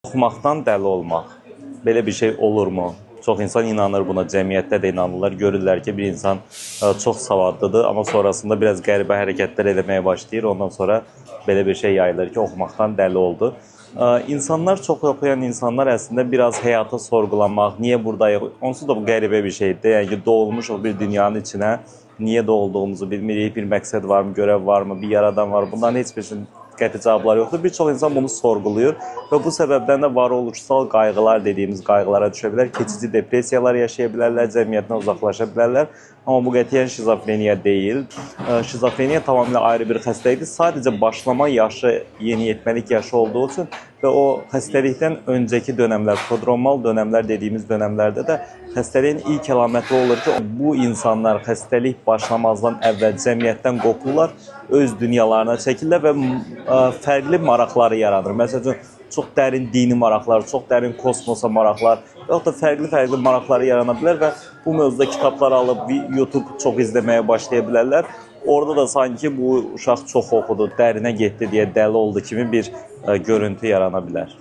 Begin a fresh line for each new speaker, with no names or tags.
Oxumaqdan dəli olmaq. Belə bir şey olurmu? Çox insan inanır buna, cəmiyyətdə də inanırlar. Görürlər ki, bir insan çox savadlıdır, amma sonrasında biraz qəribə hərəkətlər etməyə başlayır. Ondan sonra belə bir şey yayılır ki, oxumaqdan dəli oldu. İnsanlar, çox oxuyan insanlar əslində biraz həyatı sorğulamaq, niyə buradayıq? Onsuz da bu qəribə bir şeydir. Yəni ki, doğulmuşuq bir dünyanın içinə, niyə doğulduğumuzu bilmirik, bir məqsəd varmı, görəv varmı, bir yaradan var. Bunların heç birisinin qəti cavabları yoxdur. Bir çox insan bunu sorğuluyur və bu səbəbdən də varoluşsal qayğılar dediyimiz qayğılara düşə bilər, keçici depressiyalar yaşaya bilərlər, cəmiyyətdən uzaqlaşa bilərlər. Amma bu qətiyyən şizofreniya deyil. Şizofreniya tamamilə ayrı bir xəstəlikdir. Sadəcə başlama yaşı, yeniyetməlik yaşı olduğu üçün və o xəstəlikdən öncəki dönəmlər, prodromal dönəmlər dediyimiz dönəmlərdə də xəstəliyin ilk əlaməti olur ki, bu insanlar xəstəlik başlamazdan əvvəl cəmiyyətdən qopurlar, öz dünyalarına çəkirlər və fərqli maraqları yaranır. Məsələn, çox dərin dini maraqlar, çox dərin kosmosa maraqlar və yaxud da fərqli maraqları yarana bilər və bu mövzuda kitablar alıb YouTube çox izləməyə başlaya bilərlər. Orada da sanki bu uşaq çox oxudu, dərinə getdi deyə dəli oldu kimi bir görüntü yarana bilər.